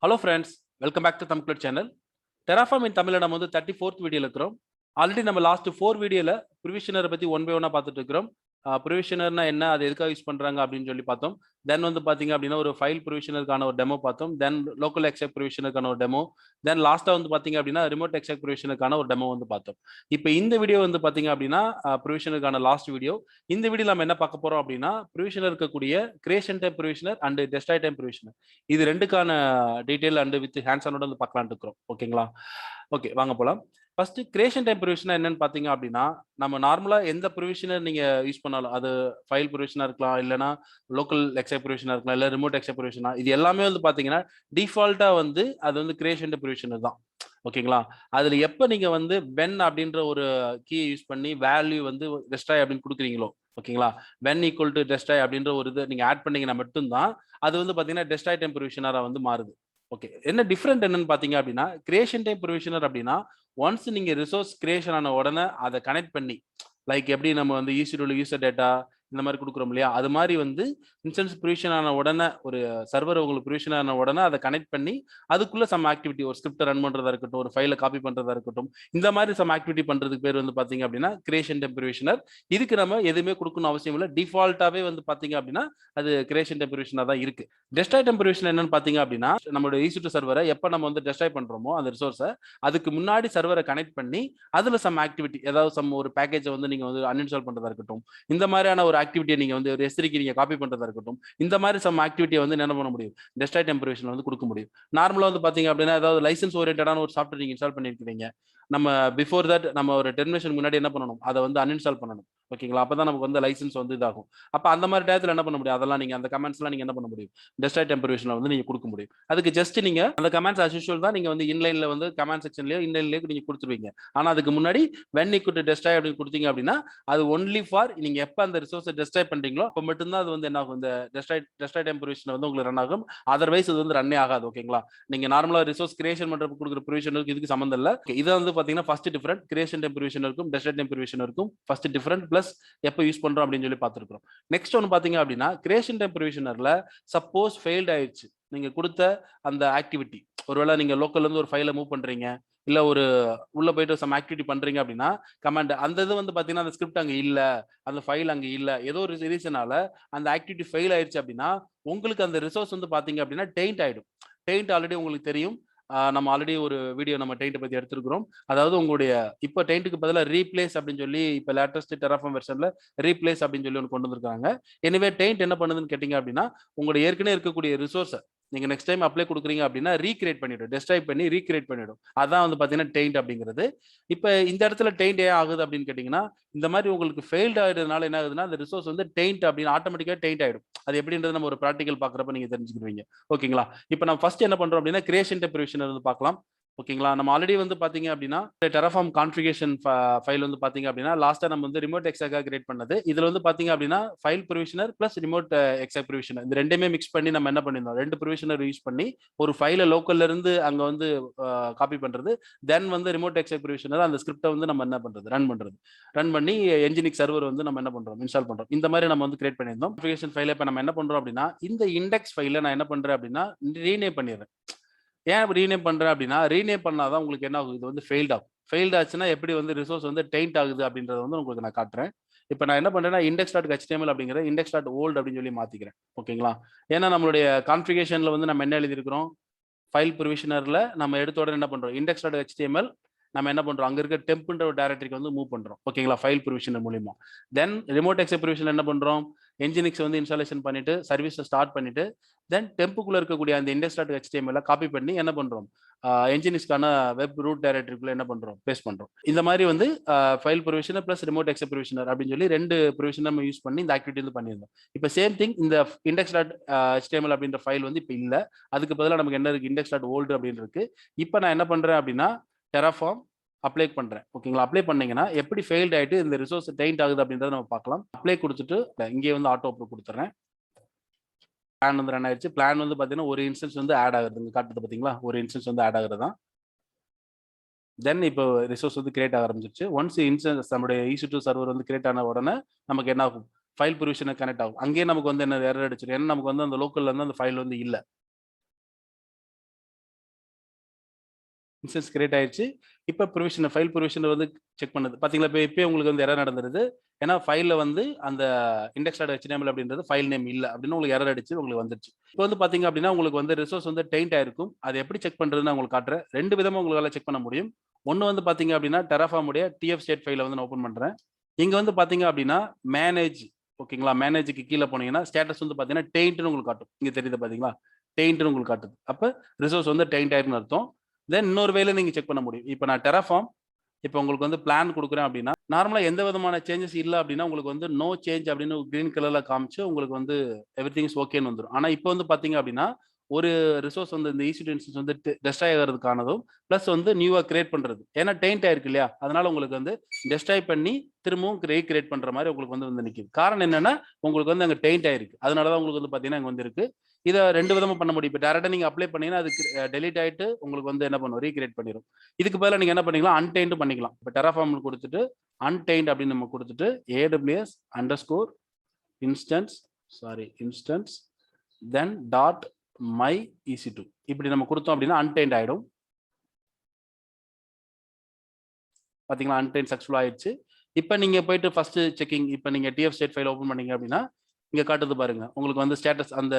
Hello friends, welcome back to Tamclid channel. Terraform in Tamil நம்ம வந்து 34th வீடியோல இருக்கிறோம். ஆல்ரெடி நம்ம லாஸ்ட் 4 வீடியோல ப்ரிவிஷனர் பத்தி ஒன் பை ஒன்னா பார்த்துட்டு இருக்கிறோம். ப்ரிவிஷனர்னா என்ன, அது எதுக்காக யூஸ் பண்றாங்க அப்படின்னு சொல்லி பார்த்தோம். தென் வந்து பாத்தீங்க அப்படின்னா ஒரு ஃபைல் ப்ரிவிஷனருக்கான ஒரு டெமோ பார்த்தோம். தென் லோக்கல் எக்ஸெக் ப்ரிவிஷனருக்கான ஒரு டெமோ. தென் லாஸ்டா வந்து பாத்தீங்க அப்படின்னா ரிமோட் எக்ஸெக் ப்ரிவிஷனருக்கான ஒரு டெமோ வந்து பார்த்தோம். இப்போ இந்த வீடியோ வந்து பாத்தீங்க அப்படின்னா ப்ரிவிஷனருக்கான லாஸ்ட் வீடியோ. இந்த வீடியோ நம்ம என்ன பார்க்க போறோம் அப்படின்னா ப்ரிவிஷனர் இருக்கக்கூடிய creation time provisioner and destroy time provisioner இது ரெண்டுக்கான டீடைல் அண்ட் வித் ஹேண்ட்ஸனோட வந்து பார்க்கலாம்னு இருக்கிறோம். ஓகேங்களா? ஓகே, வாங்க போலாம். ஃபர்ஸ்ட் கிரியேஷன் டைம் ப்ரிவிஷன் என்னன்னு பாத்தீங்க அப்படின்னா நம்ம நார்மலா எந்த ப்ரிவிஷனர் நீங்க யூஸ் பண்ணாலும் அது ஃபைல் ப்ரிவிஷனா இருக்கலாம், இல்லைன்னா லோக்கல் எக்ஸெக் ப்ரிவிஷனா இருக்கலாம், இல்ல ரிமோட் எக்ஸெக் ப்ரிவிஷனா, இது எல்லாமே வந்து பாத்தீங்கன்னா டிஃபால்ட்டா வந்து அது வந்து கிரியேஷன் டைம் ப்ரிவிஷனர் தான். ஓகேங்களா? அதுல எப்ப நீங்க வந்து வென் அப்படின்ற ஒரு கீ யூஸ் பண்ணி வேல்யூ வந்து டெஸ்ட்ராய் அப்படின்னு கொடுக்குறீங்களோ, ஓகேங்களா, வென் ஈக்குவல் டு டெஸ்ட்ராய் அப்படின்ற ஒரு இது நீங்க ஆட் பண்ணீங்கன்னா மட்டும்தான் அது வந்து பாத்தீங்கன்னா டெஸ்ட்ராய் டைம் ப்ரிவிஷனரா வந்து மாறுது. ஓகே, என்ன டிஃபரெண்ட் என்னன்னு பாத்தீங்க அப்படின்னா கிரியேஷன் டைம் ப்ரிவிஷனர் அப்படின்னா ஒன்ஸ் நீங்க ரிசோர்ஸ் கிரியேஷன் ஆன உடனே அதை கனெக்ட் பண்ணி லைக் எப்படி நம்ம வந்து யூசர் டேட்டா இந்த மாதிரி கொடுக்குறோம் இல்லையா, அது மாதிரி வந்து இன்ஸ்டன்ஸ் ப்ரிவிஷன் ஆன உடனே ஒரு சர்வர் உங்களுக்கு ப்ரிவிஷன் ஆன உடனே அதை கனெக்ட் பண்ணி அதுக்குள்ள சம் ஆக்டிவிட்டி ஒரு ஸ்கிரிப்ட் ரன் பண்றதா இருக்கட்டும், ஒரு ஃபைலை காப்பி பண்றதா இருக்கட்டும், இந்த மாதிரி சம் ஆக்டிவிட்டி பண்றதுக்கு பேர் வந்து பாத்தீங்க அப்படின்னா கிரியேஷன் டைம் ப்ரிவிஷனர். இதுக்கு நம்ம எதுவுமே கொடுக்கணும் அவசியம் இல்லை, டிஃபால்ட்டாவே வந்து பாத்தீங்க அப்படின்னா அது கிரியேஷன் டைம் ப்ரிவிஷனா தான் இருக்கு. டெஸ்ட்ராய் டைம் ப்ரிவிஷன் என்னன்னு பாத்தீங்க அப்படின்னா நம்மளோட EC2 சர்வரை எப்ப நம்ம வந்து டெஸ்ட்ராய் பண்றோமோ அந்த ரிசோர்ஸை அதுக்கு முன்னாடி சர்வரை கனெக்ட் பண்ணி அதுல சம் ஆக்டிவிட்டி ஏதாவது சம் ஒரு பேக்கேஜை வந்து நீங்க வந்து அன்இன்ஸ்டால் பண்றதா இருக்கட்டும், இந்த மாதிரியான ஒரு ஆக்டிவிட்டியை நீங்க வந்து ஒரு S3க்கு நீங்க காப்பி பண்றதா இருக்கட்டும், இந்த மாதிரி சம் ஆக்டிவிட்டியை வந்து என்ன பண்ண முடியும், டெஸ்ட்ராய் டைம் ப்ரிவிஷன்ல வந்து கொடுக்க முடியும். நார்மலா வந்து பாத்தீங்க அப்படின்னா ஏதாவது லைசன்ஸ் ஓரியன்டான ஒரு சாஃப்ட்வேர் நீங்க இன்ஸ்டால் பண்ணிருக்கீங்க, நம்ம பிஃபோர் தட் நம்ம ஒரு டெர்மினேஷன் முன்னாடி என்ன பண்ணணும், அதை வந்து அன்இன்ஸ்டால் பண்ணணும். ஓகேங்களா? அப்பதான் நமக்கு வந்து லைசன்ஸ் வந்து இதாகும். அப்ப அந்த மாதிரி டயத்துல என்ன பண்ண முடியும், அதெல்லாம் நீங்க அந்த கமெண்ட்ஸ் எல்லாம் நீங்க என்ன பண்ண முடியும், டெஸ்ட்ராய் டைம் ப்ரிவிஷன்ல வந்து நீங்க கொடுக்க முடியும். அதுக்கு ஜஸ்ட் நீங்க அந்த கமெண்ட்ஸ் as usual தான் நீங்க வந்து இன்லைன்ல வந்து கமெண்ட் செக்ஷன்லயோ இன்லைன்லயோ நீங்க கொடுத்துருவீங்க. ஆனா அதுக்கு முன்னாடி when equal to destroy அப்படின்னு கொடுத்தீங்க அப்படின்னா அது ஒன்லி ஃபார் நீங்க எப்ப அந்த ரிசோர்ஸை டெஸ்ட்ராய் பண்றீங்களோ அப்ப மட்டும்தான் அது வந்து என்ன ஆகும், இந்த டெஸ்ட்ராய் டைம் ப்ரிவிஷன் வந்து உங்களுக்கு ரன் ஆகும். அதர்வைஸ் இது வந்து ரன்னே ஆகாது. ஓகேங்களா? நீங்க நார்மலா ரிசோர்ஸ் கிரியேஷன் பண்றதுக்கு கொடுக்குற ப்ரிவிஷனுக்கு இதுக்கு சம்பந்தம் இல்ல. இதை வந்து பாத்தீங்கன்னா first different creation time provision இருக்கும், டெஸ்ட்ராய் டைம் ப்ரிவிஷன் இருக்கும். ஃபர்ஸ்ட் டிஃபரெண்ட் பிளஸ் எப்ப யூஸ் பண்றோம் அப்படின்னு சொல்லி பார்த்துருக்கோம். நெக்ஸ்ட் ஒன்னு பாத்தீங்க அப்படின்னா கிரியேஷன் டைம் ப்ரிவிஷனர்ல சப்போஸ் ஃபெயில்ட் ஆயிடுச்சு நீங்க கொடுத்த அந்த ஆக்டிவிட்டி, ஒருவேளை நீங்க லோக்கல்ல இருந்து ஒரு ஃபைலை மூவ் பண்றீங்க, இல்ல ஒரு உள்ள போயிட்டு சம் ஆக்டிவிட்டி பண்றீங்க அப்படின்னா கமாண்ட் அந்த இது வந்து பாத்தீங்கன்னா அந்த ஸ்கிரிப்ட் அங்க இல்ல, அந்த ஃபைல் அங்க இல்ல, ஏதோ ஒரு ரீசனால அந்த ஆக்டிவிட்டி ஃபெயில் ஆயிடுச்சு அப்படின்னா உங்களுக்கு அந்த ரிசோர்ஸ் வந்து பாத்தீங்க அப்படின்னா டெயிண்ட் ஆயிடும். டெயிண்ட் ஆல்ரெடி உங்களுக்கு தெரியும். நம்ம ஆல்ரெடி ஒரு வீடியோ நம்ம டெயிண்ட் பத்தி எடுத்திருக்கிறோம். அதாவது உங்களுடைய இப்ப டெயிண்ட்டுக்கு பதிலா ரீப்ளேஸ் அப்படின்னு சொல்லி இப்ப லேட்டஸ்ட் டெராஃபார்ம் வெர்ஷன்ல ரீப்ளேஸ் அப்படின்னு சொல்லி ஒன்று கொண்டு வந்திருக்காங்க. எனவே டெயிண்ட் என்ன பண்ணுதுன்னு கேட்டீங்க அப்படின்னா உங்களுடைய ஏற்கனவே இருக்கக்கூடிய ரிசோர்ஸை நீங்க நெக்ஸ்ட் டைம் அப்ளை கொடுக்குறீங்க அப்படின்னா ரீக்ரியேட் பண்ணிடும், டெஸ்ட்ராய் பண்ணி ரீக்ரியேட் பண்ணிடும். அதான் வந்து பாத்தீங்கன்னா டெயிண்ட் அப்படிங்கிறது. இப்ப இந்த இடத்துல டெயிண்ட் ஏன் ஆகுது அப்படின்னு கேட்டீங்கன்னா இந்த மாதிரி உங்களுக்கு ஃபெயில்ட் ஆயிடுறதுனால என்ன ஆகுதுன்னா அந்த ரிசோர்ஸ் வந்து டெயிண்ட் அப்படின்னு ஆட்டோமேட்டிக்கா டெயிண்ட் ஆயிடும். அது எப்படின்றது நம்ம ஒரு ப்ராக்டிகல் பாக்குறப்ப நீங்க தெரிஞ்சுக்கிடுவீங்க. ஓகேங்களா? இப்போ நம்ம ஃபர்ஸ்ட் என்ன பண்றோம் அப்படின்னா கிரியேஷன் டைம் ப்ரிவிஷனர் வந்து பார்க்கலாம். ஓகேங்களா? நம்ம ஆல்ரெடி வந்து பாத்தீங்க அப்படின்னா டெராஃபார்ம் கான்ஃபிகரேஷன் ஃபைல் வந்து பாத்தீங்க அப்படின்னா லாஸ்டா நம்ம வந்து ரிமோட் எக்ஸெக்காக கிரியேட் பண்ணது. இதுல வந்து பாத்தீங்க அப்படின்னா ஃபைல் ப்ரிவிஷனர் பிளஸ் ரிமோட் எக்ஸெக் ப்ரிவிஷனர் இந்த ரெண்டுமே மிக்ஸ் பண்ணி நம்ம என்ன பண்ணிருந்தோம், ரெண்டு ப்ரிவிஷனர் யூஸ் பண்ணி ஒரு ஃபைலை லோக்கல்ல இருந்து அங்க வந்து காப்பி பண்றது, தென் வந்து ரிமோட் எக்ஸெக் ப்ரிவிஷனர் அந்த ஸ்கிரிப்டை வந்து நம்ம என்ன பண்றது, ரன் பண்ணி என்ஜினிக் சர்வர் வந்து நம்ம என்ன பண்றோம், இன்ஸ்டால் பண்றோம். இந்த மாதிரி நம்ம வந்து கிரியேட் பண்ணியிருந்தோம். கான்ஃபிகரேஷன் ஃபைலை இப்ப நம்ம என்ன பண்றோம் அப்படின்னா இந்த இண்டெக்ஸ் ஃபைலை நான் என்ன பண்றேன் அப்படின்னா ரீநேம் பண்ணிடுறேன். ஏன் ரீநேம் பண்றேன் அப்படின்னா ரீநேம் பண்ணாதான் உங்களுக்கு என்ன ஆகும், இது வந்து ஃபெயில்ட் ஆகும். ஃபெயில்ட் ஆச்சுன்னா எப்படி வந்து ரிசோர்ஸ் வந்து டெயிண்ட் ஆகுது அப்படின்றத வந்து உங்களுக்கு நான் காட்டுறேன். இப்போ நான் என்ன பண்றேன்னா இண்டெக்ஸ் டாட் HTML அப்படிங்கிற இண்டெக்ஸ் டாட் ஓல்ட் அப்படின்னு சொல்லி மாத்திக்கிறேன். ஓகேங்களா? ஏன்னா நம்மளுடைய கான்ஃபிகரேஷன்ல வந்து நம்ம என்ன எழுதியிருக்கிறோம், ஃபைல் ப்ரிவிஷனர்ல நம்ம எடுத்த உடனே என்ன பண்றோம், இண்டெக்ஸ் டாட் HTML நம்ம என்ன பண்றோம், அங்க இருக்க டெம்ப்ன்ற ஒரு டைரக்டரிக்கு வந்து மூவ் பண்றோம். ஓகேங்களா? ஃபைல் ப்ரிவிஷனர் மூலியமா. தென் ரிமோட் எக்ஸெக் ப்ரிவிஷன் என்ன பண்றோம், என்ஜினிக்ஸ் வந்து இன்ஸ்டாலேஷன் பண்ணிட்டு சர்வீஸை ஸ்டார்ட் பண்ணிட்டு தென் டெம்புக்குள்ள இருக்கக்கூடிய அந்த இண்டெக்ஸ் டாட் HTML காப்பி பண்ணி என்ன பண்றோம், என்ஜினிக்ஸ்க்கான வெப் ரூட் டைரக்டரிக்குள்ள என்ன பண்றோம், பேஸ்ட் பண்றோம். இந்த மாதிரி வந்து ஃபைல் ப்ரிவிஷனர் பிளஸ் ரிமோட் எக்ஸெக் ப்ரிவிஷனர் அப்படின்னு சொல்லி ரெண்டு ப்ரிவிஷன் நம்ம யூஸ் பண்ணி இந்த ஆக்டிவிட்டி வந்து பண்ணியிருந்தோம். இப்போ சேம் திங் இந்த இண்டெக்ஸ் டாட் HTML அப்படின்ற ஃபைல் வந்து இப்போ இல்லை, அதுக்கு பதிலாக நமக்கு என்ன இருக்கு, இண்டெக்ஸ் டாட் ஓல்டு அப்படின்னு இருக்கு. இப்போ நான் என்ன பண்றேன் அப்படின்னா டெராஃபார்ம் அப்ளை பண்றேன். ஓகேங்களா? அப்ளை பண்ணீங்கன்னா எப்படி ஃபெயில்ட் ஆயிட்டு இந்த ரிசோர்ஸ் டெயிண்ட் ஆகுது அப்படின்றத நம்ம பார்க்கலாம். அப்ளை கொடுத்துட்டு இங்கே வந்து ஆட்டோ அப்ரூவ் கொடுத்துறேன். பிளான் வந்து ரன் ஆயிடுச்சு. பிளான் வந்து பாத்தீங்கன்னா ஒரு இன்ஸ்டன்ஸ் வந்து ஆட் ஆகுது, காட்டுது பாத்தீங்களா, ஒரு இன்ஸ்டன்ஸ் வந்து ஆட் ஆகுறது தான். தென் இப்போ ரிசோர்ஸ் வந்து கிரியேட் ஆக ஆரம்பிச்சிருச்சு. ஒன்ஸ் இன்ஸ்டன்ஸ் நம்மளுடைய EC2 சர்வர் வந்து கிரியேட் ஆன உடனே நமக்கு என்ன ஆகும், ஃபைல் ப்ரிவிஷனர் கனெக்ட் ஆகும். அங்கேயே நமக்கு வந்து என்ன எரர் அடிச்சிடும், ஏன்னா நமக்கு வந்து அந்த லோக்கல்ல இருந்து அந்த ஃபைல் வந்து இல்ல. இன்ஸ்டன்ஸ் கிரியேட் ஆயிடுச்சு. இப்போ ப்ரொவிஷனர் ஃபைல் ப்ரொவிஷனர் வந்து செக் பண்ணுது. பார்த்தீங்களா, இப்போ உங்களுக்கு வந்து எரர் நடந்துருது. ஏன்னா ஃபைல்ல வந்து அந்த index.html அப்படின்றது ஃபைல் நேம் இல்ல அப்படின்னு உங்களுக்கு எரர் அடிச்சு உங்களுக்கு வந்துருச்சு. இப்போ வந்து பார்த்தீங்க அப்படின்னா உங்களுக்கு வந்து ரிசோர்ஸ் வந்து டெயின்ட் ஆயிருக்கும். அது எப்படி செக் பண்றதுன்னு நான் உங்களுக்கு காட்டுறேன். 2 விதமா உங்களால செக் பண்ண முடியும். ஒண்ணு வந்து பார்த்தீங்க அப்படின்னா Terraform உடைய tf state ஃபைல வந்து நான் ஓப்பன் பண்றேன். இங்க வந்து பார்த்தீங்க அப்படின்னா மேனேஜ், ஓகேங்களா, மேனேஜ்க்கு கீழ போனீங்கன்னா ஸ்டேட்டஸ் வந்து பார்த்தீங்கன்னா டெயின்ட்னு உங்களுக்கு காட்டும். இங்க தெரியுது பார்த்தீங்களா, டெயின்ட்னு உங்களுக்கு காட்டுது. அப்ப ரிசோர்ஸ் வந்து டெயின்ட் ஆயிருக்குன்னு அர்த்தம். தென் இன்னொரு வேல நீங்க செக் பண்ண முடியும். இப்போ நான் Terraform இப்போ உங்களுக்கு வந்து பிளான் குடுக்குறேன் அப்படின்னா, நார்மலா எந்த விதமான சேஞ்சஸ் இல்ல அப்படின்னா, உங்களுக்கு வந்து நோ சேஞ்ச் அப்படின்னு கிரீன் கலர்ல காமிச்சு உங்களுக்கு வந்து எவ்ரிதிங் இஸ் ஓகேன்னு வந்துரும். ஆனா இப்போ வந்து பார்த்தீங்க அப்படின்னா, ஒரு ரிசோர்ஸ் வந்து இந்த EC2 இன்ஸ்டன்ஸ் வந்து டெஸ்ட்ராய் ஆகுறதுக்கானதும், பிளஸ் வந்து நியூவா கிரியேட் பண்றது. ஏன்னா டெயின்ட் ஆயிருக்கு இல்லையா? அதனால உங்களுக்கு வந்து டெஸ்ட்ராய் பண்ணி திரும்பவும் ரீகிரியேட் பண்ற மாரி உங்களுக்கு வந்து நிக்குது. காரணம் என்னன்னா, உங்களுக்கு வந்து அங்க டெயின்ட் ஆயிருக்கு. அதனால தான் உங்களுக்கு வந்து பார்த்தீங்கன்னா, இங்க வந்து இருக்கு. இத 2 விதமா பண்ண முடியும். இப்ப டைரக்ட்டா நீங்க அப்ளை பண்ணீங்கன்னா, அது டெலீட் ஆயிட்டு உங்களுக்கு வந்து என்ன பண்ணும்? ரீகிரியேட் பண்ணிரும். இதுக்கு பதிலா நீங்க என்ன பண்ணிக்கலாம்? அன்டெயின்ட் பண்ணிக்கலாம். இப்ப Terraform குடுத்துட்டு அன்டெயின்ட் அப்படின்னு நம்ம குடுத்துட்டு AWS underscore instance instance then dot my EC2 இப்படி நம்ம குடுத்தோம் அப்படின்னா அன்டெயின்ட் ஆயிடும். பாத்தீங்களா, அன்டெயின்ட் சக்சஸ்ஃபுல் ஆயிடுச்சு. இப்ப நீங்க போயிட்டு ஃபர்ஸ்ட் செக்கிங், இப்ப நீங்க TF ஸ்டேட் ஃபைல் ஓபன் பண்ணீங்க அப்படின்னா இங்க காட்டுது பாருங்க. உங்களுக்கு வந்து ஸ்டேட்டஸ் அந்த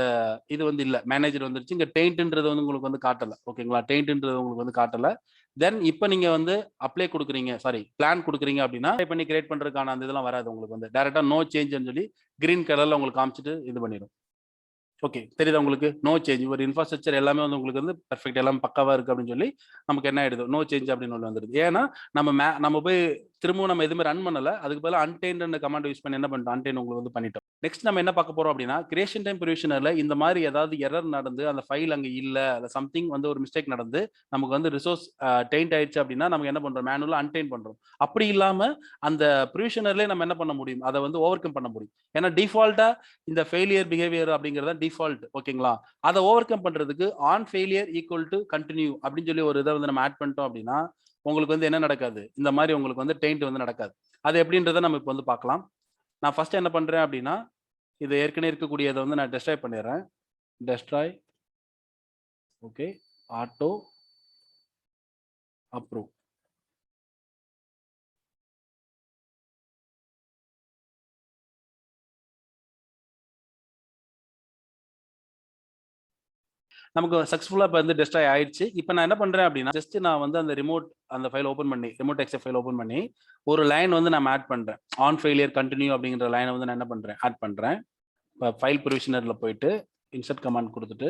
இது வந்து இல்ல. மேனேஜர் வந்துருச்சு. இங்க டெயின்ட்ன்றது வந்து உங்களுக்கு வந்து காட்டல. ஓகேங்களா? டெயின்ட்ன்றது உங்களுக்கு வந்து காட்டல. தென் இப்ப நீங்க வந்து அப்ளை குடுக்குறீங்க. பிளான் குடுக்குறீங்க அப்படின்னா, அப்ளை பண்ணி கிரியேட் பண்றதுக்கான அந்த இதெல்லாம் வராது உங்களுக்கு வந்து. டைரக்ட்டா நோ சேஞ்ச்ன்னு சொல்லி கிரீன் கலர்ல உங்களுக்கு காமிச்சிட்டு இது பண்ணிரும். ஓகே. தெரியுதா உங்களுக்கு? No change. ஒரு இன்ஃப்ராஸ்ட்ரக்சர் எல்லாமே வந்து உங்களுக்கு வந்து பெர்ஃபெக்ட் எல்லாம் பக்காவா இருக்கு அப்படின்னு சொல்லி நமக்கு என்ன ஆயிடுது? நோ சேஞ்ச் அப்படின்னு ஒண்ணு வந்துருது. ஏன்னா நம்ம போய் திரும்பவும் நம்ம எதுவுமே ரன் பண்ணல. அதுக்கு பதிலா அன்டெயின்ட்ன்ற கமாண்ட் யூஸ் பண்ணி என்ன பண்ணிட்டோம்? அன்டெயின்ட் உங்களுக்கு வந்து பண்ணிட்டோம். நெக்ஸ்ட் நம்ம என்ன பார்க்க போறோம் அப்படின்னா, கிரியேஷன் டைம் ப்ரொவிஷனர்ல இந்த மாதிரி ஏதாவது எரர் நடந்து அந்த ஃபைல் அங்க இல்ல, இல்ல சம்திங் வந்து ஒரு மிஸ்டேக் நடந்து நமக்கு வந்து ரிசோர்ஸ் டெயின்ட் ஆயிடுச்சு அப்படின்னா, நமக்கு என்ன பண்றோம்? மேனுவலா அன்டெயின் பண்றோம். அப்படி இல்லாம அந்த ப்ரொவிஷனர்லயே நம்ம என்ன பண்ண முடியும்? அத வந்து ஓவர் கம் பண்ண முடியும். ஏன்னா டிஃபால்ட்டா இந்த ஃபெயிலியர் பிஹேவியர் அப்படிங்கிறது தான் டிஃபால்ட், ஓகேங்களா? அத ஓவர் கம் பண்றதுக்கு on failure equal to continue அப்படின்னு சொல்லி ஒரு இத வந்து நம்ம ஆட் பண்ணிட்டோம் அப்படின்னா, உங்களுக்கு வந்து என்ன நடக்காது? இந்த மாதிரி உங்களுக்கு வந்து டெயின்ட் வந்து நடக்காது. அது எப்படின்றத நம்ம இப்ப வந்து பார்க்கலாம். நான் ஃபர்ஸ்ட் என்ன பண்றேன் அப்படின்னா, இது ஏற்கனவே இருக்கக்கூடியத வந்து நான் டெஸ்ட்ராய் பண்ணிடுறேன். Destroy, okay, auto approve. நமக்கு சக்சஸ்ஃபுல்லா இப்ப வந்து டெஸ்ட்ராய் ஆயிடுச்சு. இப்ப நான் என்ன பண்றேன் அப்படின்னா, ஜஸ்ட் நான் வந்து அந்த அந்த ஃபைல் ஓப்பன் பண்ணி, ரிமோட் எக்ஸெக் ஃபைல் ஓப்பன் பண்ணி, ஒரு லைன் வந்து நான் ஆட் பண்றேன். ஆன் ஃபெயிலியர் கன்டின்யூ அப்படிங்கிற லைன வந்து நான் என்ன பண்றேன்? ஆட் பண்றேன். இப்ப ஃபைல் ப்ரொவிஷனர்ல போயிட்டு, இன்சர்ட் கமாண்ட் குடுத்துட்டு,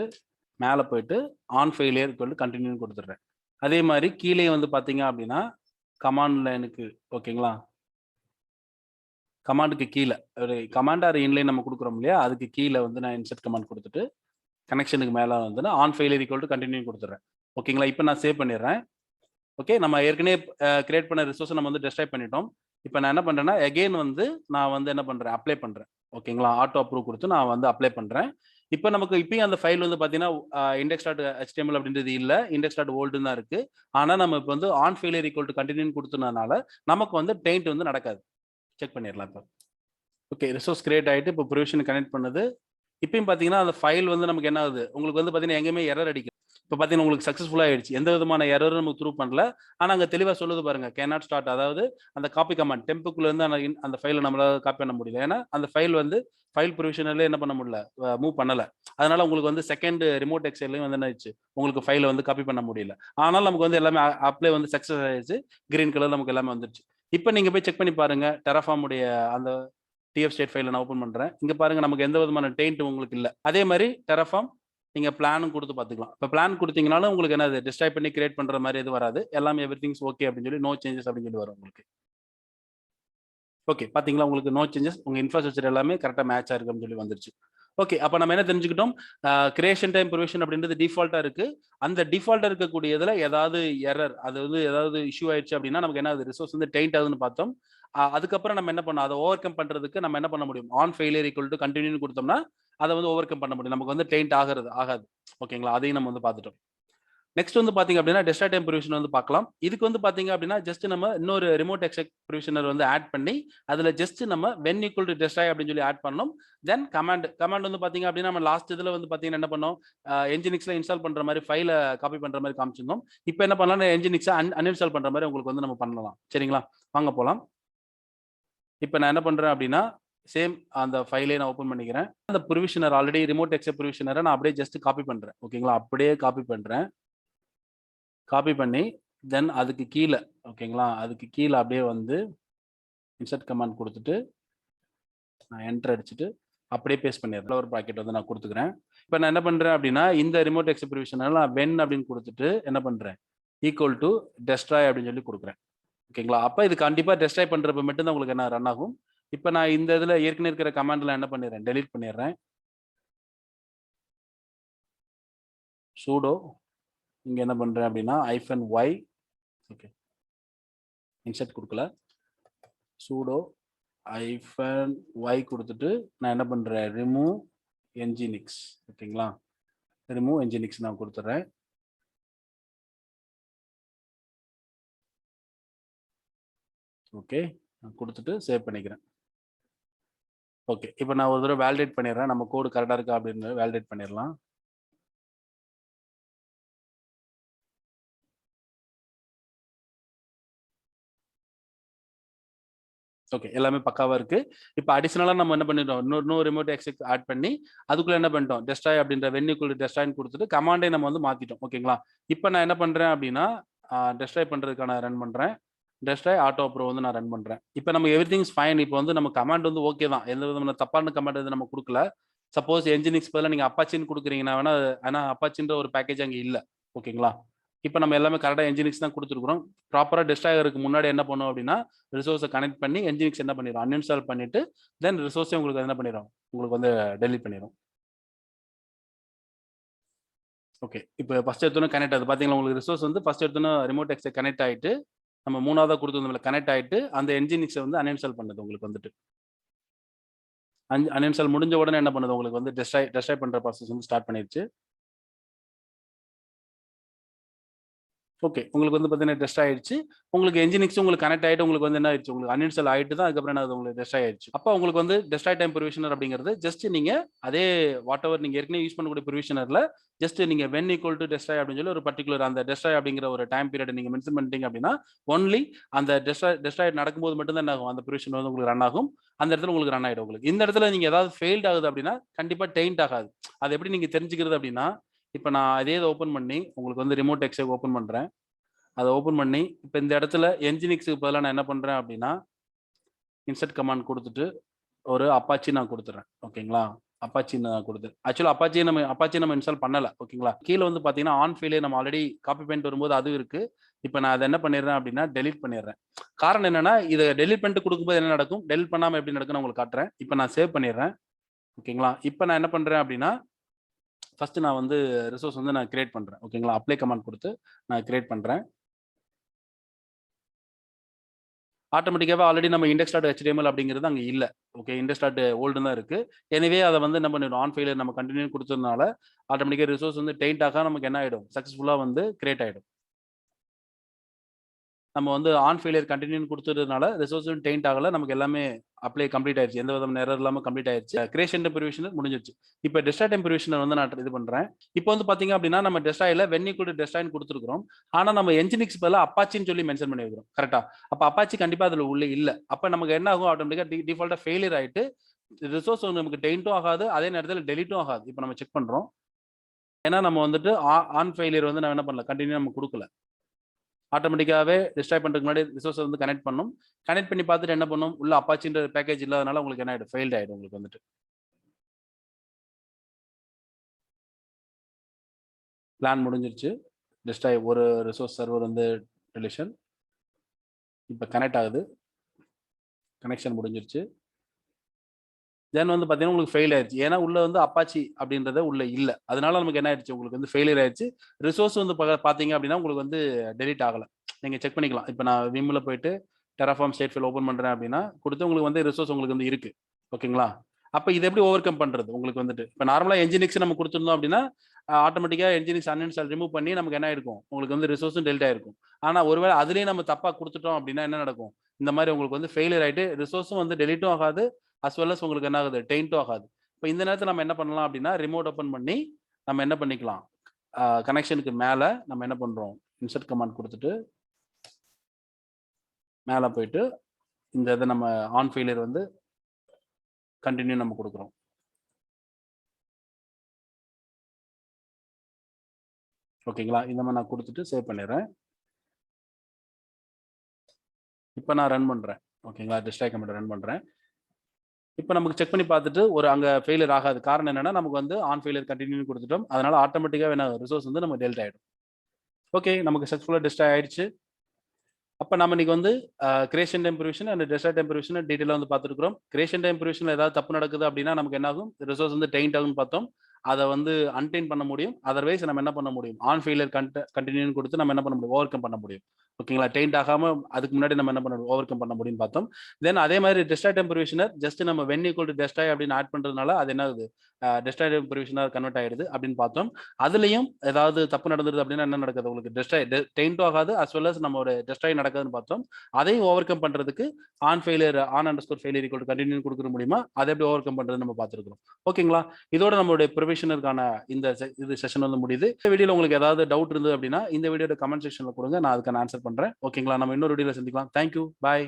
மேல போயிட்டு ஆன் ஃபெயிலியர் ஈக்குவல் டு கன்டின்யூன்னு குடுத்துடுறேன். அதே மாரி கீழயே வந்து பார்த்தீங்க அப்படின்னா, கமாண்ட் லைனுக்கு, ஓகேங்களா? கமாண்டுக்கு கீழ ஒரு கமாண்ட் ஆர் இன்லைன் நம்ம குடுக்குறோம் இல்லையா? அதுக்கு கீழ வந்து நான் இன்சர்ட் கமாண்ட் குடுத்துட்டு, கனெக்ஷனுக்கு மேல வந்து நான் on failure equal to continue குடுத்துடுறேன். ஓகேங்களா? இப்ப நான் சேவ் பண்ணிடுறேன். ஓகே. நம்ம ஏற்கனவே கிரியேட் பண்ண ரிசோர்ஸ நம்ம வந்து டெஸ்ட்ராய் பண்ணிட்டோம். இப்ப நான் என்ன பண்றேன்னா, அகைன் வந்து நான் வந்து என்ன பண்றேன்? அப்ளை பண்றேன். ஓகேங்களா? ஆட்டோ அப்ரூவ் குடுத்து நான் வந்து அப்ளை பண்றேன். இப்ப நமக்கு இப்பயும் அந்த ஃபைல் வந்து பார்த்தீங்கன்னா, index.html அப்படின்றது இல்ல. index.oldன்னு தான் இருக்கு. ஆனா நம்ம இப்ப வந்து ஆன் ஃபெயிலியர் ஈக்குவல் டு கன்டின்யூன்னு குடுத்தனால, நமக்கு வந்து டெயின்ட் வந்து நடக்காது. செக் பண்ணிறலாம் இப்ப. ஓகே. ரிசோர்ஸ் கிரியேட் ஆயிட்டு இப்போ ப்ரொவிஷன் கனெக்ட் பண்ணுது. இப்பயும் பார்த்தீங்கன்னா, அந்த ஃபைல் வந்து நமக்கு என்ன ஆகுது? உங்களுக்கு வந்து பார்த்தீங்கன்னா, எங்கேயுமே எரர் அடிக்கும். இப்ப பார்த்தீங்கன்னா, உங்களுக்கு சக்சஸ்ஃபுல்லா ஆயிடுச்சு. எந்த விதமான எரரும் நமக்கு த்ரூ பண்ணல. ஆனா, அங்க தெளிவா சொல்லுது பாருங்க. Can not start. அதாவது அந்த காப்பி கமாண்ட் டெம்புக்குள்ள இருந்து அந்த ஃபைல நம்மளால காப்பி பண்ண முடியல. ஏன்னா, அந்த ஃபைல் வந்து ஃபைல் ப்ரொவிஷனர்ல என்ன பண்ண முடியல? மூவ் பண்ணல. அதனால உங்களுக்கு வந்து செகண்ட் ரிமோட் எக்ஸெல்லையும் வந்து என்ன ஆயிடுச்சு? உங்களுக்கு ஃபைல வந்து காப்பி பண்ண முடியல. ஆனாலும் நமக்கு வந்து எல்லாமே அப்ளை வந்து சக்சஸ் ஆயிடுச்சு. கிரீன் கலர்ல நமக்கு எல்லாமே வந்துருச்சு. இப்ப நீங்க போய் செக் பண்ணி பாருங்க. Terraform உடைய அந்த TF ஸ்டேட் ஃபைல நான் ஓப்பன் பண்றேன். இங்க பாருங்க நமக்கு எந்த விதமான டெயின்ட் உங்களுக்கு இல்ல. அதே மாரி Terraform நீங்க பிளானும் குடுத்து பார்த்துக்கலாம். இப்ப பிளான் குடுத்தீங்கனாலும் உங்களுக்கு என்னது டிஸ்ட்ராய் பண்ணி கிரியேட் பண்ற மாரி எதுவும் வராது. எல்லாமே எவ்ரிதிங்ஸ் ஓகே அப்படின்னு சொல்லி நோ சேஞ்சஸ் அப்படின்னு சொல்லி வரும் உங்களுக்கு. ஓகே. பார்த்தீங்களா, உங்களுக்கு நோ சேஞ்சஸ். உங்க இன்ஃப்ராஸ்ட்ரக்சர் எல்லாமே கரெக்ட்டா மேட்ச் ஆயிருக்கு அப்படின்னு சொல்லி வந்துருச்சு. ஓகே. அப்ப நம்ம என்ன தெரிஞ்சுக்கிட்டோம்? கிரியேஷன் டைம் ப்ரொவிஷன் அப்படின்றது டிஃபால்ட்டா இருக்கு. அந்த டிஃபால்ட்டா இருக்கக்கூடியதுல ஏதாவது எரர், அது வந்து ஏதாவது இஷ்யூ ஆயிடுச்சு அப்படின்னா, நமக்கு என்ன ஆகுது? ரிசோர்ஸ் வந்து டெயின்ட் ஆகுதுன்னு பார்த்தோம். அதுக்கப்புறம் நம்ம என்ன பண்ணோம்? அத ஓவர் கம் பண்றதுக்கு நம்ம என்ன பண்ண முடியும்? ஆன் ஃபெயிலியர் ஈக்குவல் டூ கன்டின்யூன்னு குடுத்தோம்னா, அத வந்து ஓவர் கம் பண்ண முடியும். நமக்கு வந்து டெயின்ட் ஆகாது. ஓகேங்களா? அதையும் நம்ம வந்து பார்த்துட்டோம். நெக்ஸ்ட் வந்து பாத்தீங்க அப்படின்னா டெஸ்ட்ராய் டைம் ப்ரிவிஷன் வந்து பார்க்கலாம். இதுக்கு வந்து பாத்தீங்க அப்படின்னா ஜஸ்ட் நம்ம இன்னொரு ரிமோட் எக்ஸெக் ப்ரிவிஷனர் வந்து ஆட் பண்ணி அதுல ஜஸ்ட் நம்ம வென் ஈக்குவல் டு டெஸ்ட்ராய் அப்படின்னு சொல்லி ஆட் பண்ணணும். தென் கமாண்ட் வந்து பாத்தீங்க அப்படின்னா நம்ம லாஸ்ட் இதுல வந்து பாத்தீங்கன்னா என்ன பண்ணோம், என்ஜினிக்ஸ்ல இன்ஸ்டால் பண்ற மாதிரி ஃபைலை காப்பி பண்ற மாதிரி காமிச்சிருந்தோம். இப்போ என்ன பண்ணலாம், என்ஜினிக்ஸை அன்இன்ஸ்டால் பண்ற மாதிரி உங்களுக்கு வந்து நம்ம பண்ணலாம். சரிங்களா, வாங்க போலாம். இப்போ நான் என்ன பண்றேன் அப்படின்னா சேம் அந்த ஃபைலே நான் ஓப்பன் பண்ணிக்கிறேன். அந்த ப்ரிவிஷனர் ஆல்ரெடி ரிமோட் எக்ஸெக் ப்ரிவிஷனரை நான் அப்படியே ஜஸ்ட் காப்பி பண்றேன். ஓகேங்களா, அப்படியே காப்பி பண்றேன். காப்பி பண்ணி தென் அதுக்கு கீழே ஓகேங்களா, அதுக்கு கீழே அப்படியே வந்து இன்சர்ட் கமாண்ட் கொடுத்துட்டு நான் என்டர் அடிச்சுட்டு அப்படியே பேஸ்ட் பண்ணிடுறேன். ஒரு பாக்கெட் வந்து நான் கொடுத்துக்கிறேன். இப்போ நான் என்ன பண்றேன் அப்படின்னா இந்த ரிமோட் எக்ஸெக் ப்ரிவிஷனரை நான் வென் அப்படின்னு கொடுத்துட்டு என்ன பண்றேன், ஈக்குவல் டு டெஸ்ட்ராய் அப்படின்னு சொல்லி கொடுக்குறேன். ஓகேங்களா, அப்போ இது கண்டிப்பா டெஸ்ட்ராய் பண்றப்ப மட்டும்தான் உங்களுக்கு என்ன ரன் ஆகும். இப்போ நான் இந்த இதுல ஏற்கனவே இருக்கிற கமாண்ட்ல என்ன பண்ணிடுறேன், டெலீட் பண்ணிடுறேன். சூடோ இங்க என்ன பண்றேன் அப்படின்னா -y ஓகே இன்சர்ட் கொடுக்கல, சூடோ -y கொடுத்துட்டு நான் என்ன பண்றேன், ரிமூவ் என்ஜினிக்ஸ். ஓகேங்களா, ரிமூவ் என்ஜினிக்ஸ் நான் கொடுத்துறேன். ஓகே, நான் கொடுத்துட்டு சேவ் பண்ணிக்கிறேன். ஓகே, இப்போ நான் ஒரு தடவை வேலிடேட் பண்ணிடுறேன், நம்ம கோடு கரெக்டாக இருக்கா அப்படின்னு வேலிடேட் பண்ணிடலாம். ஓகே, எல்லாமே பக்காவா இருக்கு. இப்போ அடிஷனலா நம்ம என்ன பண்ணிட்டோம், இன்னொரு ரிமோட் எக்ஸெக் ஆட் பண்ணி அதுக்குள்ள என்ன பண்ணிட்டோம், டெஸ்ட்ராய் அப்படின்ற வென்யூக்குள்ள டெஸ்ட்ராய்னு கொடுத்துட்டு கமாண்டே நம்ம வந்து மாத்திட்டோம். ஓகேங்களா, இப்போ நான் என்ன பண்றேன் அப்படின்னா டெஸ்ட்ராய் பண்றதுக்கான ரன் பண்றேன். டெஸ்ட்ராய் ஆட்டோ அப்ரூவ் வந்து நான் ரன் பண்றேன். இப்போ நம்ம எவ்ரிதிங் இஸ் ஃபைன். இப்போ வந்து நம்ம கமாண்ட் வந்து ஓகே தான், எந்த விதமான தப்பான கமாண்ட் வந்து நம்ம கொடுக்கல. சப்போஸ் என்ஜினிக்ஸ் பதிலாக நீங்க அப்பாச்சின்னு கொடுக்குறீங்கன்னா வேணா, ஆனா அப்பாச்சின்ற ஒரு பேக்கேஜ் அங்கே இல்லை. ஓகேங்களா, இப்போ நம்ம எல்லாமே கரெக்டாக என்ஜினிக்ஸ் தான் கொடுத்துருக்குறோம். ப்ராப்பராக டெஸ்ட்ராயருக்கு முன்னாடி என்ன பண்ணும் அப்படின்னா ரிசோர்ஸை கனெக்ட் பண்ணி என்ஜினிக்ஸ் என்ன பண்ணிடும், அன்இன்ஸ்டால் பண்ணிட்டு தென் ரிசோர்ஸே உங்களுக்கு என்ன பண்ணிடும், உங்களுக்கு வந்து டெலீட் பண்ணிடும். ஓகே, இப்போ ஃபர்ஸ்ட் எடுத்தோன்னே கனெக்ட் ஆகுது பார்த்தீங்களா, உங்களுக்கு ரிசோர்ஸ் வந்து ஃபர்ஸ்ட் எடுத்தோன்னே ரிமோட் எக்ஸை கனெக்ட் ஆகிட்டு நம்ம மூணாவதாக கொடுத்துருந்தோம்ல கனெக்ட் ஆகிட்டு அந்த என்ஜினிக்ஸை வந்து அன்இன்ஸ்டால் பண்ணுது. உங்களுக்கு வந்துட்டு அன்இன்ஸ்டால் முடிஞ்ச உடனே என்ன பண்ணுது, உங்களுக்கு வந்து டெஸ்ட்ராய் பண்ணுற ப்ராசஸ் வந்து ஸ்டார்ட் பண்ணிடுச்சு. ஓகே, உங்களுக்கு வந்து பார்த்தீங்கன்னா டெஸ்ட் ஆயிடுச்சு. உங்களுக்கு என்ஜினிக்ஸ் உங்களுக்கு கனெக்ட் ஆகிட்டு உங்களுக்கு வந்து என்ன ஆயிடுச்சு, உங்களுக்கு அன்இன்ஸ்டால் ஆகிட்டு தான் அதுக்கப்புறம் என்ன உங்களுக்கு டெஸ்ட் ஆயிடுச்சு. அப்போ உங்களுக்கு வந்து டெஸ்ட்ராய் டைம் ப்ரிவிஷனர் அப்படிங்கிறது ஜஸ்ட் நீங்க அதே வாட் எவர் நீங்க ஏற்கனவே யூஸ் பண்ணக்கூடிய ப்ரிவிஷனர்ல ஜஸ்ட் நீங்க வென் ஈக்குவல் டு டெஸ்ட்ராய் அப்படின்னு சொல்லி ஒரு பர்டிகுலர் அந்த டெஸ்ட்ராய் அப்படிங்கிற ஒரு டைம் பீரியட் நீங்க மென்ஷன் பண்ணிட்டீங்க அப்படின்னா ஒன்லி அந்த டெஸ்ட்ராய் நடக்கும்போது மட்டும் தான் என்ன ஆகும், அந்த ப்ரிவிஷன் வந்து உங்களுக்கு ரன் ஆகும். அந்த இடத்துல உங்களுக்கு ரன் ஆகிடும். உங்களுக்கு இந்த இடத்துல நீங்க ஏதாவது ஃபெயில்ட் ஆகுது அப்படின்னா கண்டிப்பா டெயின்ட் ஆகாது. அது எப்படி நீங்க தெரிஞ்சுக்கிறது அப்படின்னா, இப்போ நான் அதே இதை ஓப்பன் பண்ணி உங்களுக்கு வந்து ரிமோட் எக்ஸெக் ஓப்பன் பண்றேன். அதை ஓப்பன் பண்ணி இப்போ இந்த இடத்துல என்ஜினிக்ஸுக்கு பதிலாக நான் என்ன பண்ணுறேன் அப்படின்னா இன்சர்ட் கமாண்ட் கொடுத்துட்டு ஒரு அப்பாச்சி நான் கொடுத்துறேன். ஓகேங்களா, அப்பாச்சி நான் கொடுத்து ஆக்சுவலாக அப்பாச்சி நம்ம இன்ஸ்டால் பண்ணலை. ஓகேங்களா, கீழே வந்து பார்த்தீங்கன்னா ஆன் ஃபைலே நம்ம ஆல்ரெடி காப்பி பண்ணிட்டு வரும்போது அது இருக்கு. இப்போ நான் அதை என்ன பண்ணிடுறேன் அப்படின்னா டெலீட் பண்ணிடுறேன். காரணம் என்னன்னா இதை டெலீட் பண்ணிட்டு கொடுக்கும்போது என்ன நடக்கும், டெலீட் பண்ணாமல் எப்படி நடக்குன்னு உங்களுக்கு காட்டுறேன். இப்போ நான் சேவ் பண்ணிடுறேன். ஓகேங்களா, இப்போ நான் என்ன பண்ணுறேன் அப்படின்னா ஃபர்ஸ்ட் நான் வந்து ரிசோர்ஸ் வந்து நான் கிரியேட் பண்ணுறேன். ஓகேங்களா, அப்ளை கமாண்ட் கொடுத்து நான் கிரியேட் பண்ணுறேன். ஆட்டோமேட்டிக்காவே ஆல்ரெடி நம்ம index.html அப்படிங்கிறது அங்க இல்ல. Okay, index. old தான் இருக்கு. எனவே அதை வந்து என்ன பண்ணிடும், ஆன் ஃபெயிலியர் நம்ம கண்டினியூ கொடுத்ததுனால ஆட்டோமேட்டிக்கா ரிசோர்ஸ் வந்து டெயின்ட் ஆக நமக்கு என்ன ஆயிடும், சக்சஸ்ஃபுல்லா வந்து கிரியேட் ஆயிடும். நம்ம வந்து ஆன் ஃபெயிலியர் கண்டினியூ கொடுத்ததுனால ரிசோர்ஸும் டெயின்ட் ஆகல, நமக்கு எல்லாமே அப்ளை கம்ப்ளீட் ஆயிடுச்சு. எந்த விதமான எரர் இல்லாம கம்ப்ளீட் ஆயிடுச்சு. கிரியேஷன் ப்ரிவிஷனர் முடிஞ்சிருச்சு. இப்போ டெஸ்ட்ராய் டைம் ப்ரிவிஷனர் வந்து நான் இது பண்றேன். இப்போ வந்து பாத்தீங்க அப்படின்னா நம்ம டெஸ்ட்ராயில வென் ஈக்குவல் டு டெஸ்ட்ராய்னு கொடுத்துருக்கோம். ஆனா நம்ம என்ஜினிக்ஸ் பதிலா அப்பாச்சின்னு சொல்லி மென்ஷன் பண்ணி வைக்கிறோம். கரெக்டா, அப்ப அப்பாச்சி கண்டிப்பா அதுல உள்ள இல்ல. அப்ப நமக்கு என்ன ஆகும், ஆட்டோமேட்டிக்கா டிஃபால்ட்டா ஃபெயிலியர் ஆயிட்டு ரிசோர்ஸ் நமக்கு டெயின்ட்டும் ஆகாது, அதே நேரத்தில் டெலிட்டும் ஆகாது. இப்போ நம்ம செக் பண்றோம். ஏன்னா நம்ம வந்துட்டு ஆன் ஃபெயிலியர் வந்து நான் என்ன பண்ணல, கண்டினியூ நம்ம கொடுக்கல. ஆட்டோமேட்டிக்காவே டிஸ்ட்ராய் பண்றதுக்கு முன்னாடி ரிசோர்ஸ் வந்து கனெக்ட் பண்ணும். கனெக்ட் பண்ணி பார்த்துட்டு என்ன பண்ணும், உள்ள அப்பாச்சின்ற பேக்கேஜ் இல்லாதனால உங்களுக்கு என்ன ஆயிடும், ஃபெயில்ட் ஆயிடும் உங்களுக்கு வந்துட்டு. பிளான் முடிஞ்சிருச்சு. டிஸ்ட்ராய் ஒரு ரிசோர்ஸ் சர்வர் வந்து டெலிஷன். இப்போ கனெக்ட் ஆகுது, கனெக்ஷன் முடிஞ்சிருச்சு. தென் வந்து பார்த்தீங்கன்னா உங்களுக்கு ஃபெயில் ஆயிடுச்சு. ஏன்னா உள்ள வந்து அப்பாச்சி அப்படின்றத உள்ள இல்லை. அதனால நமக்கு என்ன ஆயிடுச்சு, உங்களுக்கு வந்து ஃபெயிலியர் ஆயிடுச்சு. ரிசோர்ஸ் வந்து பார்த்தீங்க அப்படின்னா உங்களுக்கு வந்து டெலிட் ஆகலை. நீங்கள் செக் பண்ணிக்கலாம். இப்போ நான் விம்ல போயிட்டு Terraform ஸ்டேட் ஃபைல் ஓப்பன் பண்ணுறேன் அப்படின்னா கொடுத்து உங்களுக்கு வந்து ரிசோர்ஸ் உங்களுக்கு வந்து இருக்கு. ஓகேங்களா, அப்போ இதை எப்படி ஓவர் கம் பண்ணுறது உங்களுக்கு வந்துட்டு, இப்போ நார்மலாக என்ஜினிக்ஸ் நம்ம கொடுத்துருந்தோம் அப்படின்னா ஆட்டோமேட்டிக்கா என்ஜினிக்ஸ் அன்இன்ஸ்டால் ரிமூவ் பண்ணி நமக்கு என்ன ஆயிருக்கும், உங்களுக்கு வந்து ரிசோர்ஸும் டெலிட் ஆயிருக்கும். ஆனா ஒருவேளை அதுலயும் நம்ம தப்பா குடுத்துட்டோம் அப்படின்னா என்ன நடக்கும்? இந்த மாரி உங்களுக்கு வந்து ஃபெயிலியர் ஆயிட்டு ரிசோர்ஸும் வந்து டெலீட்டும் ஆகாது. அஸ் வெல் அஸ் உங்களுக்கு என்ன ஆகுது? டெயிண்ட்டும் ஆகாது. இப்ப இந்த நேரத்துல நம்ம என்ன பண்ணலாம் அப்படின்னா, ரிமோட் ஓப்பன் பண்ணி நம்ம என்ன பண்ணிக்கலாம்? கனெக்ஷனுக்கு மேல நம்ம என்ன பண்றோம்? இன்சர்ட் கமாண்ட் குடுத்துட்டு, மேல போயிட்டு இந்த இத நம்ம ஆன் ஃபெயிலியர் வந்து கன்டின்யூ நம்ம குடுக்குறோம். ஓகேங்களா? இந்த மாரி நான் குடுத்துட்டு சேவ் பண்ணிடுறேன். இப்ப நான் ரன் பண்றேன். ஓகேங்களா? டிஸ்ட்ராய் கமாண்ட ரன் பண்றேன். இப்ப நமக்கு செக் பண்ணி பார்த்துட்டு ஒரு அங்க ஃபெயிலியர் ஆகாது. காரணம் என்னன்னா, நமக்கு வந்து ஆன் ஃபெயிலியர் கன்டின்யூன்னு குடுத்துட்டோம். அதனால ஆட்டோமேட்டிக்காவே என்ன ரிசோர்ஸ் வந்து நமக்கு டெலிட் ஆயிடும். ஓகே. நமக்கு சக்சஸ்ஃபுல்லா டிஸ்ட்ராய் ஆயிடுச்சு. அப்ப நம்ம இன்னைக்கு வந்து creation time provision and destroy time provision டீடைலா வந்து பார்த்துருக்கிறோம். கிரியேஷன் டைம் ப்ரிவிஷன்ல ஏதாவது தப்பு நடக்குது அப்படின்னா நமக்கு என்ன ஆகும்? ரிசோர்ஸ் வந்து டெயின்ட் ஆகும்னு பார்த்தோம். அத வந்து அன்டெயின் பண்ண முடியும். அதர்வைஸ் நம்ம என்ன பண்ண முடியும்? ஆன் ஃபெயிலியர் கன்டின்யூன்னு குடுத்து நம்ம என்ன பண்ண முடியும்? ஓவர் கம் பண்ண முடியும். ஓகேங்களா? டெயின்ட் ஆகாம அதுக்கு முன்னாடி நம்ம என்ன பண்ண ஓவர் கம் பண்ண முடியும்னு பார்த்தோம். தென் அதே மாதிரி டெஸ்ட்ராய் டைம் ப்ரிவிஷனர் ஜஸ்ட் நம்ம வென் ஈக்குவல் டூ டெஸ்ட்ராய் அப்படின்னு ஆட் பண்றதுனால அது என்ன ஆகுது? டெஸ்ட்ராய் டைம் ப்ரிவிஷனா கன்வெர்ட் ஆயிடுது அப்படின்னு பார்த்தோம். அதுலயும் ஏதாவது தப்பு நடந்தது அப்படின்னா என்ன நடக்குது? உங்களுக்கு டெயின்ட்டும் ஆகாது. அஸ் வெல் அஸ் நம்மளோட டெஸ்ட்ராய் நடக்குதுன்னு பார்த்தோம். அதையும் ஓவர் கம் பண்றதுக்கு on failure on underscore failure equal to continue குடுக்குற மூலியமா அதை எப்படி ஓவர் கம் பண்றது நம்ம பார்த்துருக்கிறோம். ஓகேங்களா? இதோட நம்மளுடைய ப்ரொவிஷனருக்கான இந்த இது செஷன் வந்து முடியுது. இந்த வீடியோல உங்களுக்கு ஏதாவது டவுட் இருந்தது அப்படின்னா இந்த வீடியோட கமெண்ட் செக்ஷன்ல கொடுங்க. நான் அதுக்கான ஆன்சர் பண்றேன். ஓகேங்களா? நம்ம இன்னொரு வீடியோல சந்திக்கலாம். Thank you. பாய்.